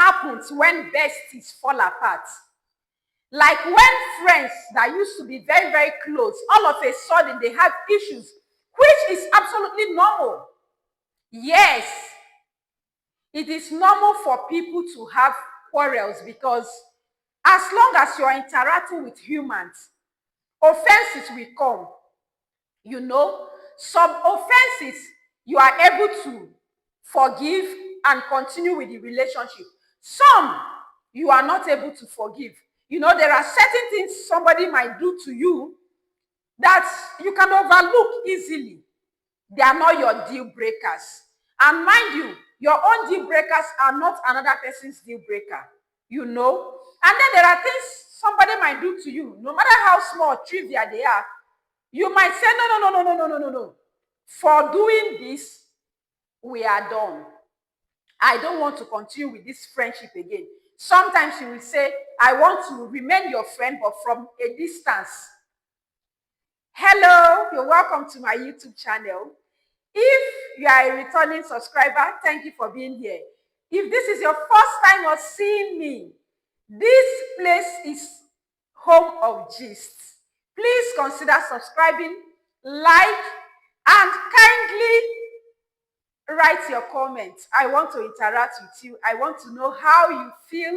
happens when besties fall apart. Like when friends that used to be very, very close, all of a sudden they have issues, which is absolutely normal. Yes, it is normal for people to have quarrels because as long as you're interacting with humans, offenses will come. You know, some offenses you are able to forgive and continue with the relationship. Some you are not able to forgive. You know, there are certain things somebody might do to you that you can overlook easily. They are not your deal breakers. And mind you, your own deal breakers are not another person's deal breaker. You know? And then there are things somebody might do to you, no matter how small or trivial they are. You might say, no. For doing this, we are done. I don't want to continue with this friendship again. Sometimes you will say, I want to remain your friend, but from a distance. Hello, you're welcome to my YouTube channel. If you are a returning subscriber, thank you for being here. If this is your first time of seeing me, this place is home of gist. Please consider subscribing, like, and kindly write your comments. I want to interact with you. I want to know how you feel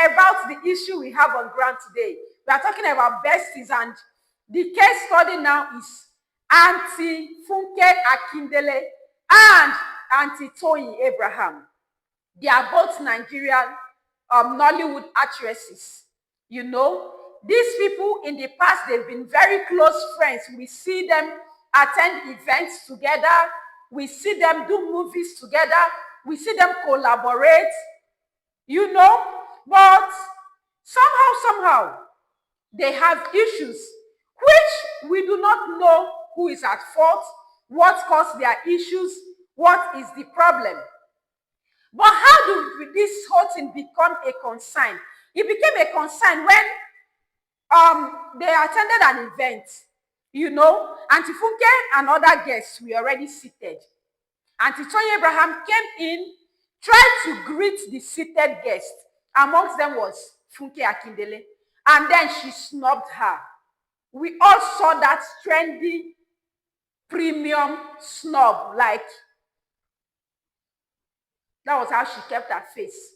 about the issue we have on ground today. We are talking about besties, and the case study now is Auntie Funke Akindele and Auntie Toyin Abraham. They are both Nigerian Nollywood actresses. You know, these people in the past, they've been very close friends. We see them attend events together. We see them do movies together. We see them collaborate, you know. But somehow, they have issues, which we do not know who is at fault, what caused their issues, what is the problem. But how did this whole thing become a concern? It became a concern when they attended an event. You know, Auntie Funke and other guests were already seated. Auntie Toyin Abraham came in, tried to greet the seated guest. Amongst them was Funke Akindele. And then she snubbed her. We all saw that trendy premium snub, like that was how she kept her face.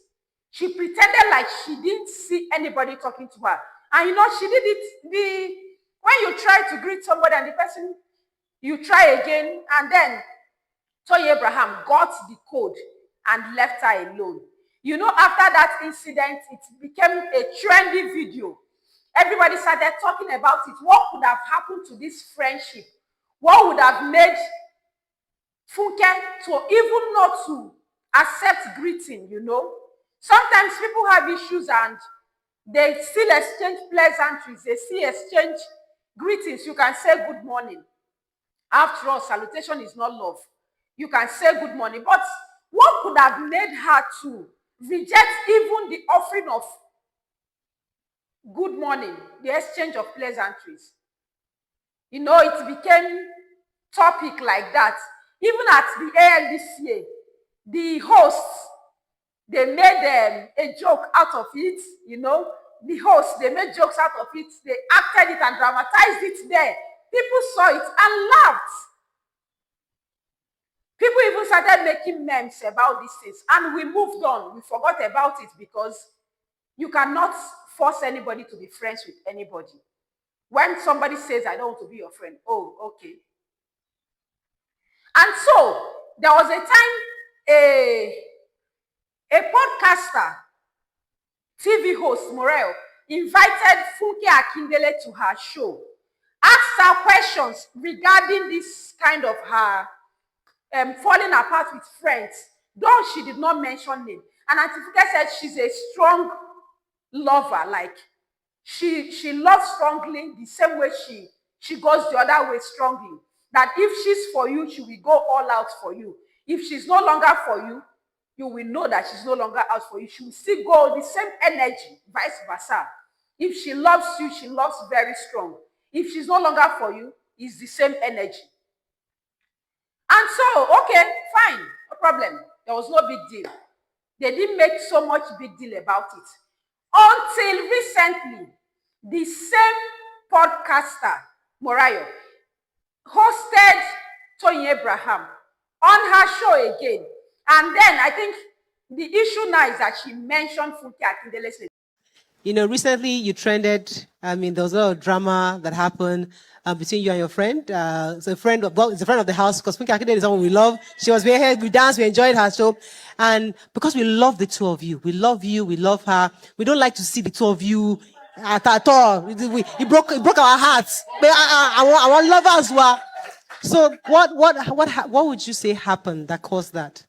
She pretended like she didn't see anybody talking to her. And you know, she did it when you try to greet somebody and the person, you try again, and then Toyin Abraham got the code and left her alone. You know, after that incident, it became a trendy video. Everybody started talking about it. What could have happened to this friendship? What would have made Funke to even not to accept greeting, you know? Sometimes people have issues and they still exchange pleasantries. They still exchange greetings. You can say good morning. After all, salutation is not love. You can say good morning. But what could have made her to reject even the offering of good morning, the exchange of pleasantries? You know, it became topic like that. Even at the AL this year, the hosts, they made a joke out of it, you know. The hosts, they made jokes out of it. They acted it and dramatized it there. People saw it and laughed. People even started making memes about these things. And we moved on. We forgot about it because you cannot force anybody to be friends with anybody. When somebody says, I don't want to be your friend, oh, okay. And so, there was a time a podcaster, TV host, Morel, invited Funke Akindele to her show, asked her questions regarding this kind of her falling apart with friends, though she did not mention name. And Auntie Funke said she's a strong lover, like she loves strongly the same way she goes the other way strongly. That if she's for you, she will go all out for you. If she's no longer for you, you will know that she's no longer out for you. She will still go the same energy, vice versa. If she loves you, she loves very strong. If she's no longer for you, it's the same energy. And so, okay, fine, no problem. There was no big deal. They didn't make so much big deal about it. Until recently, the same podcaster, Morayo, hosted Toyin Abraham on her show again. And then I think the issue now is that she mentioned Funke Akindele's name. You know, recently you trended. I mean, there was a lot of drama that happened between you and your friend. It's a friend of, well, it's a friend of the house because Funke Akindele is someone we love. She was here, we danced, we enjoyed her show. And because we love the two of you, we love her. We don't like to see the two of you at all. It broke our hearts. But our lovers were. So what would you say happened that caused that?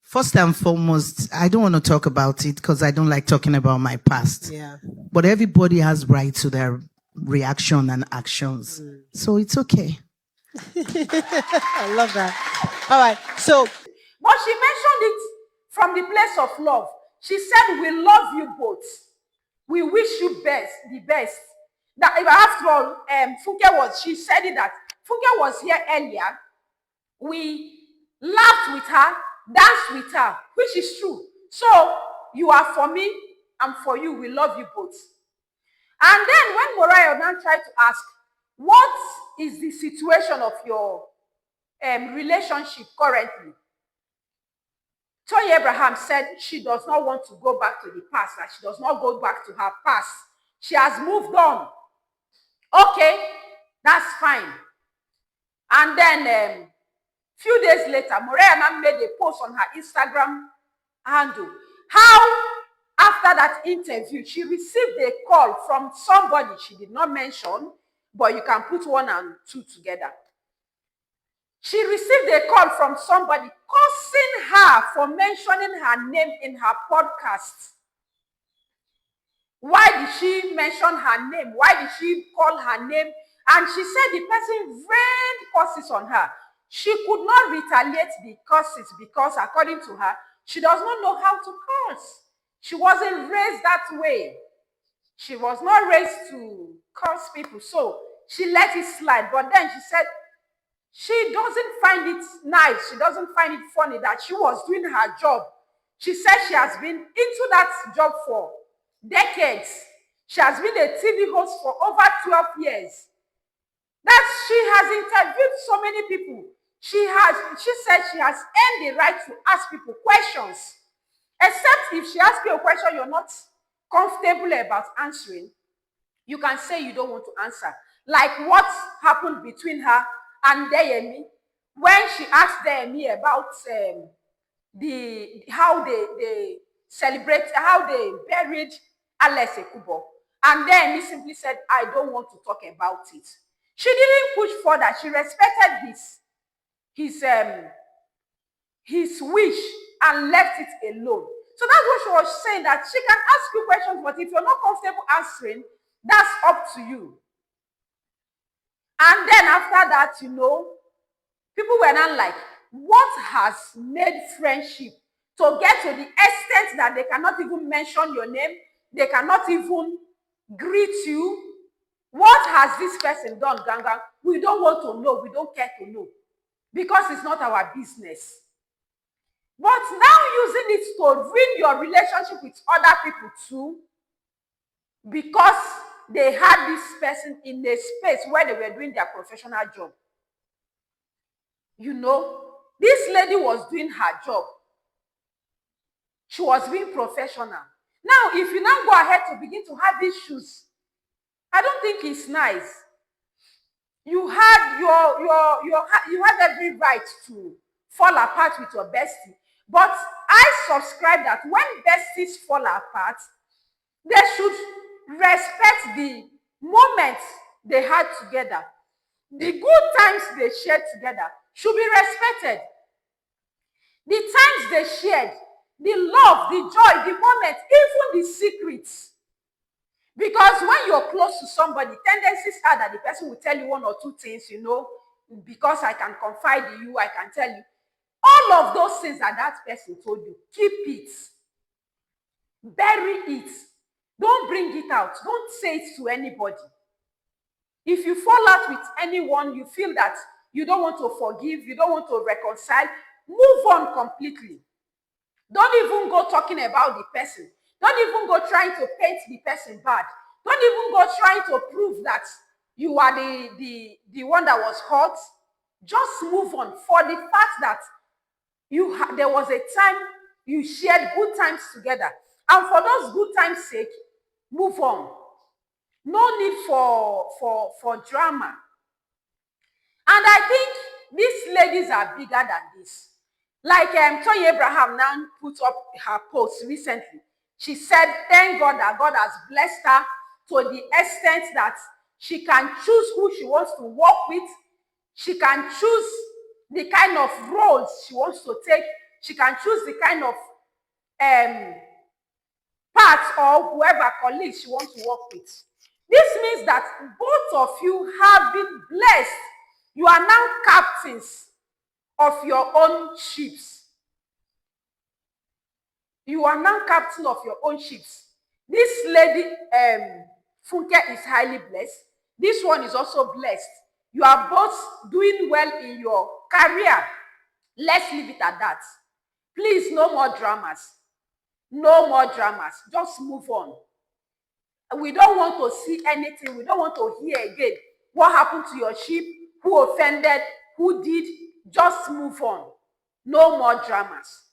First and foremost, I don't want to talk about it because I don't like talking about my past. Yeah. But everybody has right to their reaction and actions. So it's okay. I love that. All right. So, but she mentioned it from the place of love. She said, we love you both. We wish you the best. That after all, she said it that Funke was here earlier. We laughed with her, danced with her, which is true. So you are for me, I'm for you. We love you both. And then when Morayo now tried to ask, what is the situation of your relationship currently? Toyin Abraham said she does not want to go back to the past, that she does not go back to her past. She has moved on. Okay, that's fine. And then few days later, Morayo made a post on her Instagram handle. How, after that interview, she received a call from somebody she did not mention, but you can put 1 and 2 together. She received a call from somebody cursing her for mentioning her name in her podcast. Why did she mention her name? Why did she call her name? And she said the person rained curses on her. She could not retaliate the curses because, according to her, she does not know how to curse. She wasn't raised that way. She was not raised to curse people. So she let it slide. But then she said she doesn't find it nice. She doesn't find it funny that she was doing her job. She said she has been into that job for decades. She has been a TV host for over 12 years. That she has interviewed so many people. She said she has earned the right to ask people questions. Except if she asks you a question you're not comfortable about answering, you can say you don't want to answer. Like what happened between her and Deyemi when she asked Deyemi about how they celebrate, how they buried Alex Ekubo. And then he simply said, I don't want to talk about it. She didn't push further. She respected his wish and left it alone. So that's what she was saying, that she can ask you questions, but if you're not comfortable answering, that's up to you. And then after that, people were not like, what has made friendship to get to the extent that they cannot even mention your name, they cannot even greet you? What has this person done, Ganga? We don't want to know. We don't care to know. Because it's not our business. But now using it to ruin your relationship with other people too, because they had this person in a space where they were doing their professional job. This lady was doing her job. She was being professional. Now, if you now go ahead to begin to have issues, I don't think it's nice. You had you had every right to fall apart with your bestie. But I subscribe that when besties fall apart, they should respect the moments they had together. The good times they shared together should be respected. The times they shared, the love, the joy, the moments, even the secrets. Because when you're close to somebody, tendencies are that the person will tell you 1 or 2 things, because I can confide in you, I can tell you. All of those things that person told you, keep it. Bury it. Don't bring it out. Don't say it to anybody. If you fall out with anyone, you feel that you don't want to forgive, you don't want to reconcile, move on completely. Don't even go talking about the person. Don't even go trying to paint the person bad. Don't even go trying to prove that you are the one that was hurt. Just move on for the fact that there was a time you shared good times together. And for those good times' sake, move on. No need for drama. And I think these ladies are bigger than this. Like Toyin Abraham now put up her post recently. She said, thank God that God has blessed her to the extent that she can choose who she wants to work with. She can choose the kind of roles she wants to take. She can choose the kind of part or whoever colleagues she wants to work with. This means that both of you have been blessed. You are now captains of your own ships. You are now captain of your own ships. This lady, Funke, is highly blessed. This one is also blessed. You are both doing well in your career. Let's leave it at that. Please, no more dramas. No more dramas. Just move on. We don't want to see anything. We don't want to hear again what happened to your ship, who offended, who did. Just move on. No more dramas.